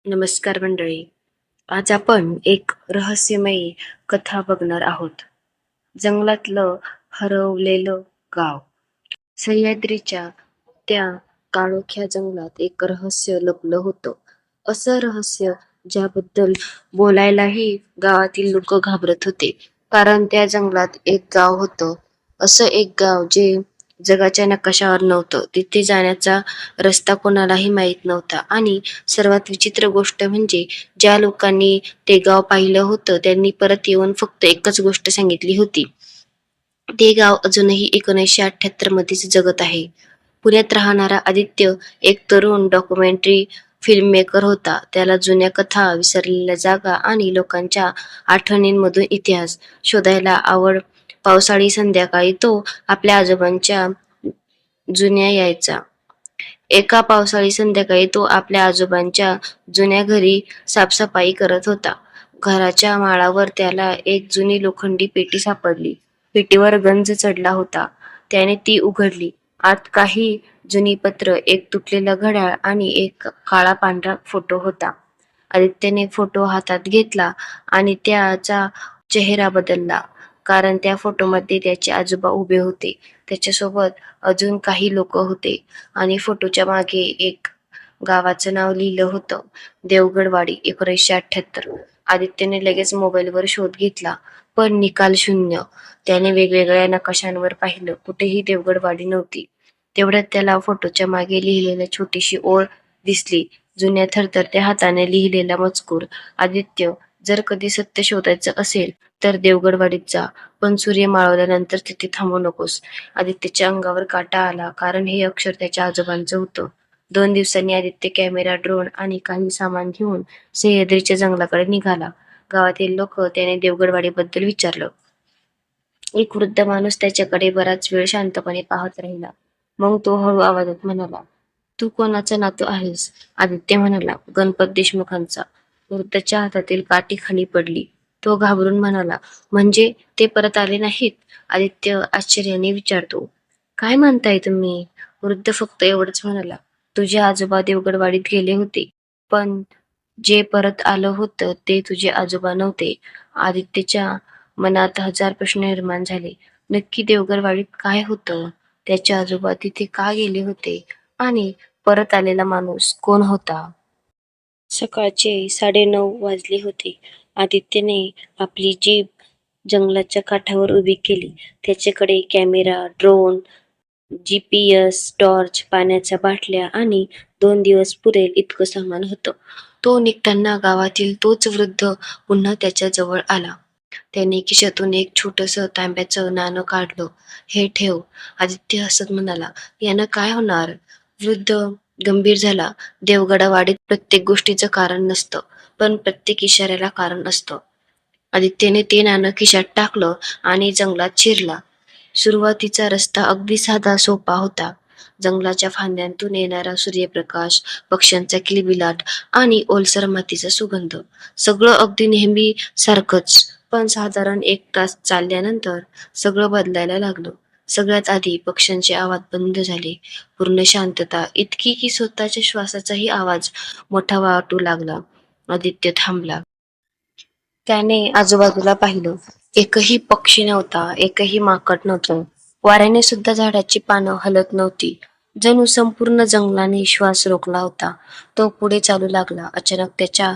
नमस्कार मंडळी. आज आपण एक रहस्यमयी कथा बघणार आहोत. जंगलातलं हरवलेलं गाव. सह्याद्रीच्या त्या काळोख्या जंगलात एक रहस्य लपलं होतं. असं रहस्य ज्याबद्दल बोलायलाही गावातील लोक घाबरत होते. कारण त्या जंगलात एक गाव होतं. असं एक गाव जे जगाच्या नकाशावर नव्हतं. तिथे जाण्याचा रस्ता कोणालाही माहीत नव्हता आणि सर्वात विचित्र गोष्ट म्हणजे ज्या लोकांनी ते गाव पाहिलं होतं त्यांनी परत येऊन फक्त एकच गोष्ट सांगितली होती. ते गाव अजूनही 1978 मध्येच जगत आहे. पुण्यात राहणारा आदित्य एक तरुण डॉक्युमेंटरी फिल्ममेकर होता. त्याला जुन्या कथा, विसरलेल्या जागा आणि लोकांच्या आठवणींमधून इतिहास शोधायला आवड. पावसाळी संध्याकाळी तो आपल्या आजोबांच्या जुन्या यायचा. एका पावसाळी संध्याकाळी तो आपल्या आजोबांच्या जुन्या घरी साफसफाई करत होता. घराच्या माळावर त्याला एक जुनी लोखंडी पेटी सापडली. पेटीवर गंज चढला होता. त्याने ती उघडली. आत काही जुनी पत्र, एक तुटलेलं घड्याळ आणि एक काळा पांढरा फोटो होता. आदित्यने फोटो हातात घेतला आणि त्याचा चेहरा बदलला. कारण त्या फोटोमध्ये त्याचे आजोबा उभे होते. त्याच्यासोबत अजून काही लोक होते आणि फोटोच्या मागे एक गावाचं नाव लिहिलं होतं, देवगडवाडी 1978. आदित्यने लगेच मोबाईलवर शोध घेतला, पण निकाल शून्य. त्याने वेगवेगळ्या नकाशांवर पाहिलं, कुठेही देवगडवाडी नव्हती. तेवढ्यात त्याला फोटोच्या मागे लिहिलेली छोटीशी ओळ दिसली, जुन्या थरथरत्या हाताने लिहिलेला मजकूर. आदित्य, जर कधी सत्य शोधायचं असेल तर देवगडवाडीत जा, पण सूर्य मावळल्यानंतर तिथे थांबू नकोस. आदित्यच्या अंगावर काटा आला, कारण हे अक्षर त्याच्या आजोबांचं होतं. 2 दिवसांनी आदित्य कॅमेरा, ड्रोन आणि काही सामान घेऊन सह्याद्रीच्या जंगलाकडे निघाला. गावातील लोक त्याने देवगडवाडीबद्दल विचारलं. एक वृद्ध माणूस त्याच्याकडे बराच वेळ शांतपणे पाहत राहिला. मग तो हळू आवाजात म्हणाला, तू कोणाचा नातू आहेस? आदित्य म्हणाला, गणपत देशमुखांचा. वृद्धाच्या हातातील काठी खाली पडली. तो घाबरून म्हणाला, म्हणजे ते परत आले नाहीत? आदित्य आश्चर्याने विचारतो, काय म्हणताय तुम्ही? वृद्ध फक्त एवढंच म्हणाला, तुझे आजोबा देवगडवाडीत गेले होते, पण जे परत आलं होतं ते तुझे आजोबा नव्हते. आदित्यच्या मनात हजार प्रश्न निर्माण झाले. नक्की देवगडवाडीत काय होतं? त्याचे आजोबा तिथे का गेले होते? आणि परत आलेला माणूस कोण होता? सकाळचे 9:30 वाजले होते. आदित्यने आपली जीप जंगलाच्या काठावर उभी केली. त्याच्याकडे कॅमेरा, ड्रोन, GPS, टॉर्च, पाण्याच्या बाटल्या आणि 2 दिवस पुरेल इतकं सामान होतं. तो निघताना गावातील तोच वृद्ध पुन्हा त्याच्या जवळ आला. त्याने खिशातून एक छोटंसं तांब्याचं नाणं काढलं. हे ठेव. आदित्य हसत म्हणाला, यानं काय होणार? वृद्ध गंभीर झाला. देवगडवाडीत प्रत्येक गोष्टीचं कारण नसतं, पण प्रत्येक इशाऱ्याला कारण असतं. आदित्यने ते नाणं खिशात टाकलं आणि जंगलात शिरला. सुरुवातीचा रस्ता अगदी साधा सोपा होता. जंगलाच्या फांद्यांतून येणारा सूर्यप्रकाश, पक्ष्यांचा किलबिलाट आणि ओलसर मातीचा सुगंध. सगळं अगदी नेहमी सारखंच. पण साधारण 1 तास चालल्यानंतर सगळं बदलायला लागलं. सगळ्यात आधी पक्ष्यांचे आवाज बंद झाले. पूर्ण शांतता, इतकी की स्वतःच्या श्वासाचाही आवाज मोठा वाटू लागला. आदित्य थांबला. त्याने आजूबाजूला पाहिलं. एकही पक्षी नव्हता, एकही माकड नव्हतं. वाऱ्याने सुद्धा झाडाची पानं हलत नव्हती. जणू संपूर्ण जंगलाने श्वास रोखला होता. तो पुढे चालू लागला. अचानक त्याच्या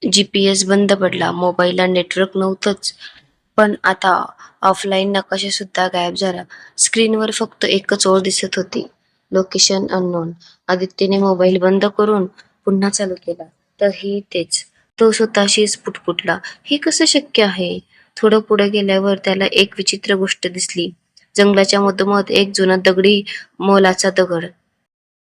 GPS बंद पडला. मोबाईलला नेटवर्क नव्हतंच. पण आता ऑफलाईन नकाशा सुद्धा गायब झाला. स्क्रीनवर फक्त एकच ओळ दिसत होती, लोकेशन अननोन. आदित्यने मोबाईल बंद करून पुन्हा चालू केला. तरीही तेच. तो स्वतःशीच पुटपुटला, हे कसं शक्य आहे? थोडं पुढे गेल्यावर त्याला एक विचित्र गोष्ट दिसली. जंगलाच्या मधोमध एक जुना दगडी मोलाचा दगड.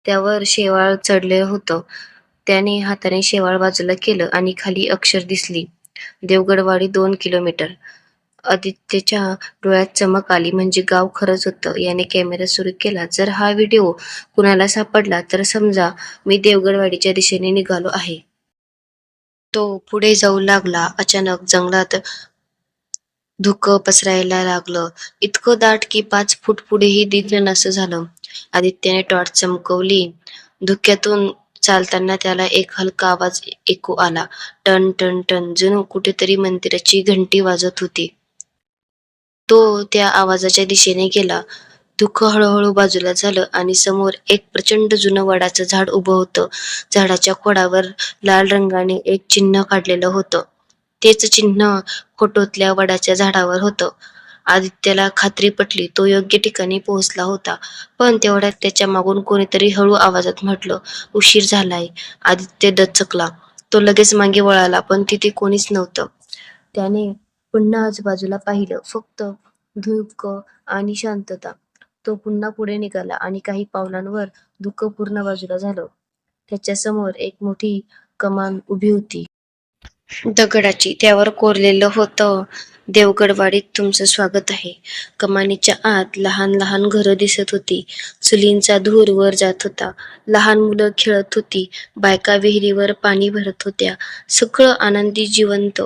त्यावर शेवाळ चढलं होतं. त्याने हाताने शेवाळ बाजूला केलं आणि खाली अक्षर दिसली, देवगडवाडी 2 किलोमीटर. आदित्यच्या डोळ्यात चमक आली. म्हणजे गाव खरंच होतं. याने कॅमेरा सुरू केला. जर हा व्हिडिओ कुणाला सापडला तर समजा मी देवगडवाडीच्या दिशेने निघालो आहे. तो पुढे जाऊ लागला. अचानक जंगलात धुकं पसरायला लागलं. इतकं दाट की 5 फूट पुढेही दिसेनासं झालं. आदित्यने टॉर्च चमकवली. धुक्यातून चालताना त्याला एक हलका आवाज ऐकू आला. टन टन टन, जणू कुठेतरी मंदिराची घंटी वाजत होती. तो त्या आवाजाच्या दिशेने गेला. धुकं हळूहळू बाजूला झालं आणि समोर एक प्रचंड जुनं वडाचं झाड उभं होतं. झाडाच्या खोडावर लाल रंगाने एक चिन्ह काढलेलं होतं. तेच चिन्ह फोटोतल्या वडाच्या झाडावर होतं. आदित्यला खात्री पटली, तो योग्य ठिकाणी पोहोचला होता. पण तेवढ्यात त्याच्या मागून कोणीतरी हळू आवाजात म्हटलं, "उशीर झालाय." आदित्य दचकला. तो लगेच मागे वळाला, पण तिथे कोणीच नव्हतं. त्याने पुन्हा आजूबाजूला पाहिलं, फक्त धुकं आणि शांतता. तो पुन्हा पुढे निघाला आणि काही पावलांवर धुकं पूर्ण बाजूला झालं. त्याच्यासमोर एक मोठी कमान उभी होती. दगडाची. त्यावर कोरलेलं होतं, "देवगडवाडीत तुमचं स्वागत आहे." कमानीच्या आत लहान लहान घरं दिसत होती. चुलींचा धूर वर जात होता. लहान मुलं खेळत होती. बायका विहिरीवर पाणी भरत होत्या. सगळं आनंदी, जिवंत.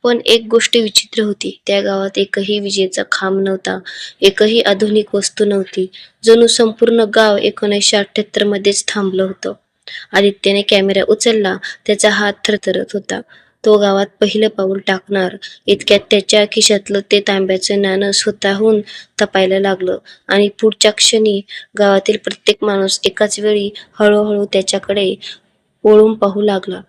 पण एक गोष्ट विचित्र होती. त्या गावात एकही विजेचा खांब नव्हता. एकही आधुनिक वस्तू नव्हती. जणू संपूर्ण गाव 1978 मध्येच थांबलं होतं. आदित्यने कॅमेरा उचलला. त्याचा हात थरथरत होता. तो गावात पहिलं पाऊल टाकणार इतक्यात त्याच्या खिशातलं ते तांब्याचं नाणं स्वतःहून तपायला लागलं आणि पुढच्या क्षणी गावातील प्रत्येक माणूस एकाच वेळी हळूहळू त्याच्याकडे वळून पाहू लागला.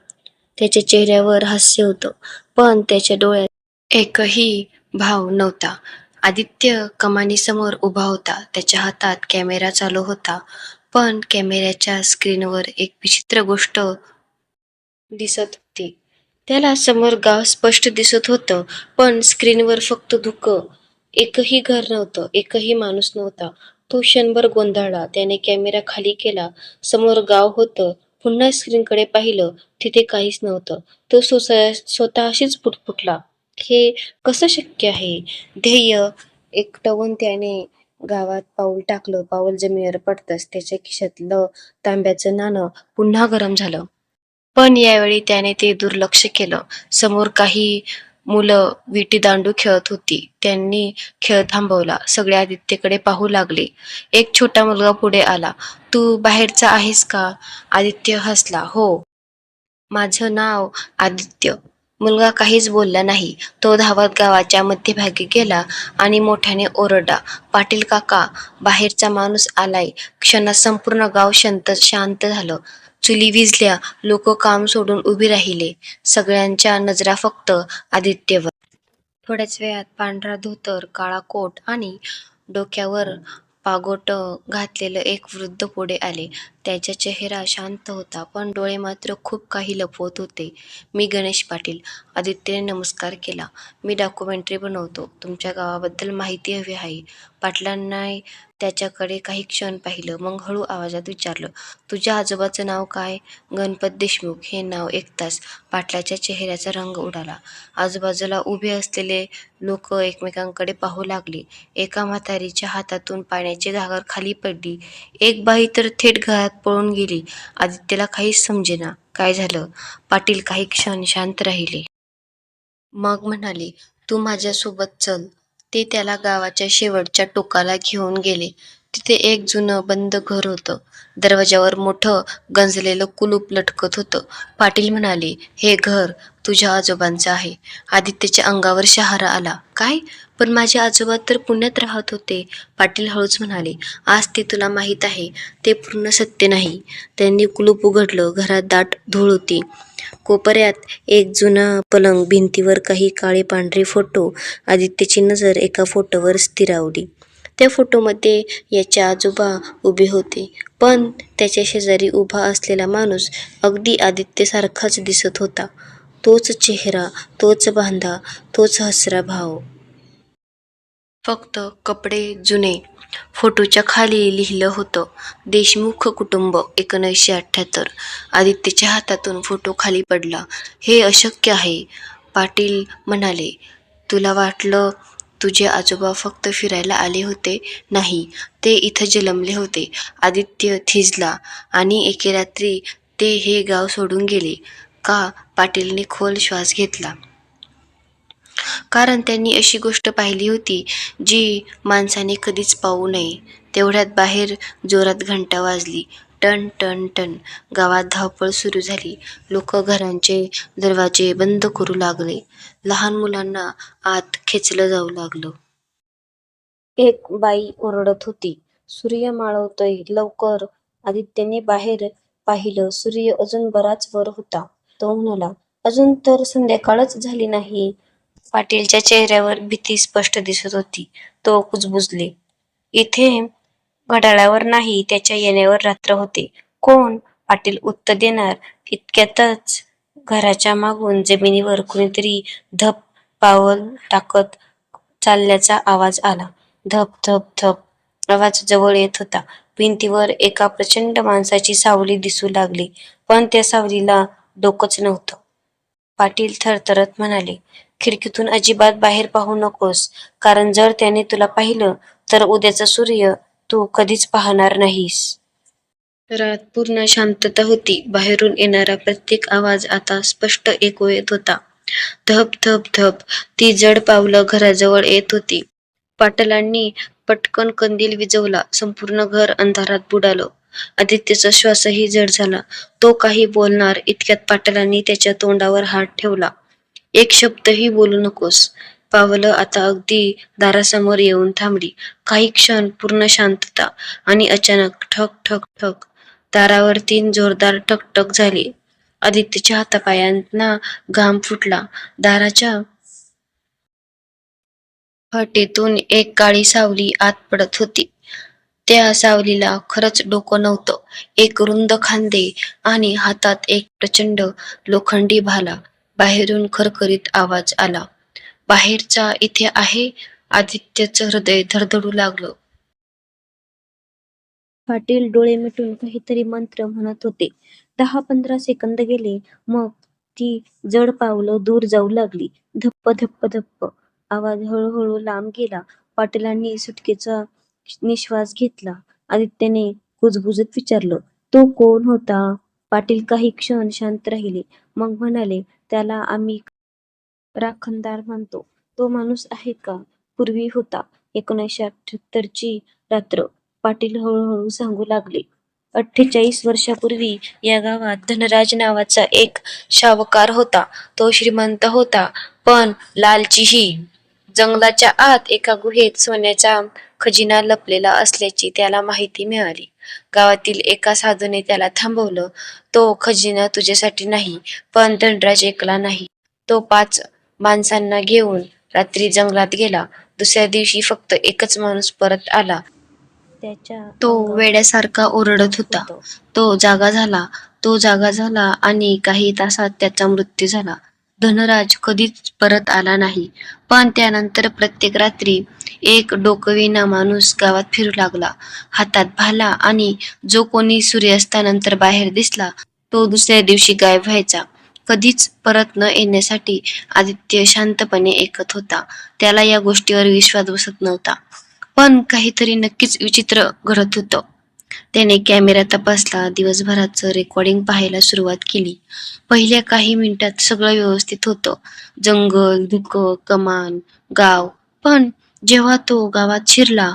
त्याच्या चेहऱ्यावर हास्य होतं, पण त्याच्या डोळ्यात एकही भाव नव्हता. आदित्य कमानीसमोर उभा होता. त्याच्या हातात कॅमेरा चालू होता. पण कॅमेऱ्याच्या स्क्रीनवर एक विचित्र गोष्ट दिसत होती. त्याला समोर गाव स्पष्ट दिसत होतं, पण स्क्रीनवर फक्त धुकं. एकही घर नव्हतं, एकही माणूस नव्हता. तो क्षणभर गोंधळला. त्याने कॅमेरा खाली केला. समोर गाव होतं. पुन्हा स्क्रीनकडे पाहिलं. तिथे काहीच नव्हतं. तो स्वतःशीच पुटपुटला, "हे कसं शक्य आहे?" ध्येय एकवटून त्याने गावात पाऊल टाकलं. पाऊल जमिनीवर पडताच त्याच्या खिशातलं तांब्याचं नाणं पुन्हा गरम झालं. पण यावेळी त्याने ते दुर्लक्ष केलं. समोर काही मुलं विटीदांडू खेळत होती. त्यांनी खेळ थांबवला. सगळे आदित्यकडे पाहू लागले. एक छोटा मुलगा पुढे आला. "तू बाहेरचा आहेस का?" आदित्य हसला. "हो. माझं नाव आदित्य." मुलगा काहीच बोलला नाही. तो धावत गावाच्या मध्यभागी गेला आणि मोठ्याने ओरडला, "पाटील काका, बाहेरचा माणूस आलाय." क्षणात संपूर्ण गाव शांत झालं. चुली विझल्या. लोक काम सोडून उभी राहिले. सगळ्यांच्या नजरा फक्त आदित्यवर. थोड्याच वेळात पांढरा धोतर, काळा कोट आणि डोक्यावर पागोट घातलेलं एक वृद्ध पुढे आले. त्याचा चेहरा शांत होता, पण डोळे मात्र खूप काही लपवत होते. "मी गणेश पाटील." आदित्यने नमस्कार केला. "मी डॉक्युमेंटरी बनवतो. तुमच्या गावाबद्दल माहिती हवी आहे." पाटलांनी त्याच्याकडे काही क्षण पाहिलं, मग हळू आवाजात विचारलं, "तुझ्या आजोबाचं नाव काय?" "गणपत देशमुख." हे नाव ऐकताच पाटलाच्या चेहऱ्याचा रंग उडाला. आजूबाजूला उभे असलेले लोक एकमेकांकडे पाहू लागले. एका म्हातारीच्या हातातून पाण्याची घागर खाली पडली. एक बाई तर थेट घरात पळून गेली. आदित्यला काहीच समजेना काय झालं. पाटील काही क्षण शांत राहिले. मग म्हणाले, "तू माझ्यासोबत चल." ते त्याला गावाच्या शेवटच्या टोकाला घेऊन गेले. तिथे एक जुनं बंद घर होतं. दरवाजावर मोठं गंजलेलं कुलूप लटकत होतं. पाटील म्हणाले, "हे घर तुझ्या आजोबांचं आहे." आदित्यच्या अंगावर शहारा आला. "काय? पण माझे आजोबा तर पुण्यात राहत होते." पाटील हळूच म्हणाले, "आज ते तुला माहीत आहे, ते पूर्ण सत्य नाही." त्यांनी कुलूप उघडलं. घरात दाट धूळ होती. कोपऱ्यात एक जुना पलंग, भिंतीवर काही काळे पांढरे फोटो. आदित्यची नजर एका फोटोवर स्थिरावली. त्या फोटोमध्ये याचे आजोबा उभे होते, पण त्याच्या शेजारी उभा असलेला माणूस अगदी आदित्यसारखाच दिसत होता. तोच चेहरा, तोच बांधा, तोच हसरा भाव. फक्त कपडे जुने. फोटोच्या खाली लिहिलं होतं, "देशमुख कुटुंब 1978." आदित्यच्या हातातून फोटो खाली पडला. "हे अशक्य आहे." पाटील म्हणाले, "तुला वाटलं तुझे आजोबा फक्त फिरायला आले होते? नाही, ते इथं जन्मले होते." आदित्य थिजला. "आणि एके रात्री ते हे गाव सोडून गेले का?" पाटीलने खोल श्वास घेतला. "कारण त्यांनी अशी गोष्ट पाहिली होती जी माणसाने कधीच पाहू नये." तेवढ्यात बाहेर जोरात घंटा वाजली. टन टन टन गावात धावपळ सुरू झाली. लोक घरांचे दरवाजे बंद करू लागले. लहान मुलांना आत खेचलं जाऊ लागलं. एक बाई ओरडत होती, सूर्य मावळतोय, लवकर. आदित्यने बाहेर पाहिलं. सूर्य अजून बराच वर होता. तो म्हणाला, अजून तर संध्याकाळच झाली नाही. पाटीलच्या चेहऱ्यावर भीती स्पष्ट दिसत होती. तो कुजबुजले, इथे घड्याळावर नाही, त्याच्या येण्यावर रात्र होते. कोण? पाटील उत्तर देणार इतक्यातच घराच्या मागून जमिनीवर कुणीतरी धप पावल टाकत चालल्याचा आवाज आला. धप धप धप आवाज जवळ येत होता. भिंतीवर एका प्रचंड माणसाची सावली दिसू लागली, पण त्या सावलीला डोकंच नव्हतं. पाटील थरथरत म्हणाले, खिडकीतून अजिबात बाहेर पाहू नकोस, कारण जर त्याने तुला पाहिलं तर उद्याचा सूर्य तू कधीच पाहणार नाहीस. घरात पूर्ण शांतता होती. बाहेरून येणारा प्रत्येक आवाज आता स्पष्ट ऐकू येत होता. धप धप धप ती जड पावलं घराजवळ येत होती. पाटलांनी पटकन कंदील विझवला. संपूर्ण घर अंधारात बुडालं. आदित्यचा श्वासही जड झाला. तो काही बोलणार इतक्यात पाटलांनी त्याच्या तोंडावर हात ठेवला. एक शब्दही बोलू नकोस. पावलं आता अगदी दारासमोर येऊन थांबली. काही क्षण पूर्ण शांतता आणि अचानक ठक ठक ठक दारावर 3 जोरदार ठकठक झाली. आदित्यच्या हातापायांना घाम फुटला. दाराच्या फटीतून एक काळी सावली आत पडत होती. त्या सावलीला खरंच डोकं नव्हतं. एक रुंद खांदे आणि हातात एक प्रचंड लोखंडी भाला. बाहेरून खरखरीत आवाज आला, बाहेरचा इथे आहे. आदित्यचं हृदय धडधडू लागलं. पाटील डोळे मिटून काहीतरी मंत्र म्हणत होते. 10-15 सेकंद गेले. मग ती जड पावलं दूर जाऊ लागली. धप्प धप्प धप्प आवाज हळूहळू लांब गेला. पाटलांनी सुटकेचा निश्वास घेतला. आदित्यने कुजबुजत विचारलं, तो कोण होता? पाटील काही क्षण शांत राहिले. मग म्हणाले, त्याला आम्ही राखणदार म्हणतो. तो माणूस आहे का? पूर्वी होता. 1978ची रात्र. पाटील हळूहळू सांगू लागले. 48 वर्षापूर्वी या गावात धनराज नावाचा एक शावकार होता. तो श्रीमंत होता, पण लालचीही. जंगलाच्या आत एका गुहेत सोन्याचा खजिना लपलेला असल्याची त्याला माहिती मिळाली. गावातील एका साधूने त्याला थांबवलं. तो खजिना तुझ्यासाठी नाही, पण धनराज एकला नाही. तो 5 माणसांना घेऊन रात्री जंगलात गेला. दुसऱ्या दिवशी फक्त एकच माणूस परत आला. तो वेड्यासारखा ओरडत होता. तो जागा झाला आणि काही तासात त्याचा मृत्यू झाला. धनराज कधीच परत आला नाही. पण त्यानंतर प्रत्येक रात्री एक डोकविना माणूस गावात फिरू लागला, हातात भाला, आणि जो कोणी सूर्यास्तानंतर बाहेर दिसला तो दुसऱ्या दिवशी गायब व्हायचा. कधीच परत न येण्यासाठी आदित्य शांतपणे ऐकत होता. त्याला या गोष्टीवर विश्वास बसत नव्हता. पण काहीतरी नक्कीच विचित्र घडत होतं. त्याने कॅमेरा तपासला. दिवसभराचं रेकॉर्डिंग पाहायला सुरुवात केली. पहिल्या काही मिनिटात सगळं व्यवस्थित होतं. जंगल, धुकं, कमान, गाव. पण जेव्हा तो गावात शिरला,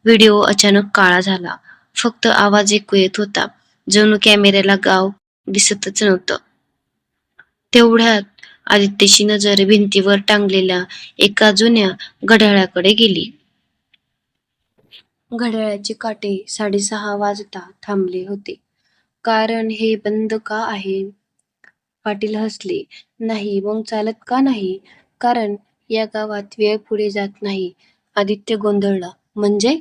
व्हिडिओ अचानक काळा झाला. फक्त आवाज ऐकू येत होता. जणू कॅमेऱ्याला गाव दिसतच नव्हतं. तेवढ्यात आदित्यची नजर भिंतीवर टांगलेल्या एका जुन्या घड्याळाकडे गेली. घड्याळाचे काटे 6:30 वाजता थांबले होते. कारण हे बंद का आहे? पाटील हसले. नाही. मग चालत का नाही? कारण या गावात वेळ पुढे जात नाही. आदित्य गोंधळला. म्हणजे?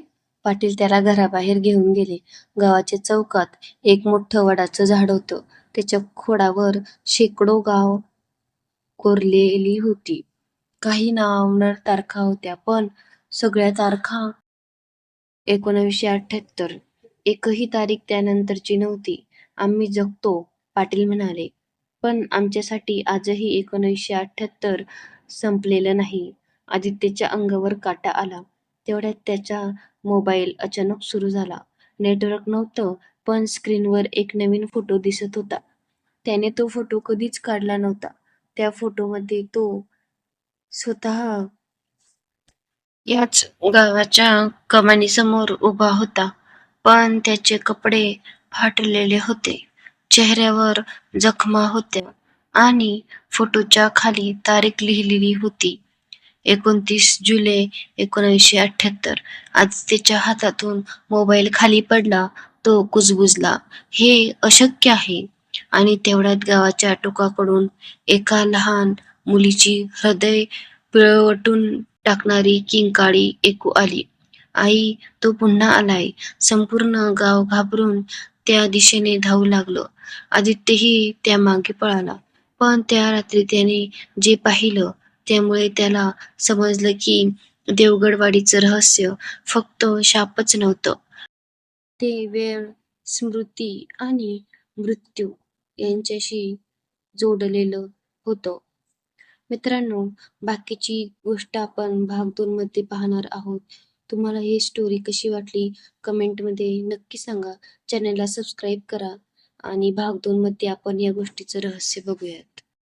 पाटील त्याला घराबाहेर घेऊन गेले. गावाच्या चौकात एक मोठं वडाचं झाड होतं. त्याच्या खोडावर शेकडो गाव कोरलेली होती. काही नावांवर तारखा होत्या, पण सगळ्या तारखा 1978. एकही तारीख त्यानंतरची नव्हती. आम्ही जगतो, पाटील म्हणाले. पण आमच्यासाठी आजही 1978 संपलेलं नाही. आदित्यच्या अंगावर काटा आला. तेवढ्यात त्याचा मोबाईल अचानक सुरू झाला. नेटवर्क नव्हतं, पण स्क्रीनवर एक नवीन फोटो दिसत होता. त्याने तो फोटो कधीच काढला नव्हता. त्या फोटोमध्ये तो स्वतः याच गावाच्या कमानीसमोर उभा होता. पण त्याचे कपडे फाटलेले होते, चेहऱ्यावर जखमा होत्या आणि फोटोच्या खाली तारीख लिहिलेली होती 29 जुलै 1978. आज त्याच्या हातातून मोबाईल खाली पडला. तो कुजबुजला. हे अशक्य आहे. आणि तेवढ्यात गावाच्या टोकाकडून एका लहान मुलीची हृदय पिळवटून टाकणारी किंकाळी ऐकू आली. आई, तो पुन्हा आलाय. संपूर्ण गाव घाबरून त्या दिशेने धावू लागलं. आदित्यही त्यामागे पळाला. पण त्या रात्री त्याने जे पाहिलं त्यामुळे त्याला समजलं की देवगडवाडीचं रहस्य फक्त शापच नव्हतं. ते वेळ, स्मृती आणि मृत्यू यांच्याशी जोडलेलं होतं. मित्रांनो, बाकीची गोष्ट आपण भाग 2 मध्ये पाहणार आहोत. तुम्हाला ही स्टोरी कशी वाटली कमेंटमध्ये नक्की सांगा. चॅनलला सबस्क्राईब करा आणि भाग 2 मध्ये आपण या गोष्टीचं रहस्य बघूयात.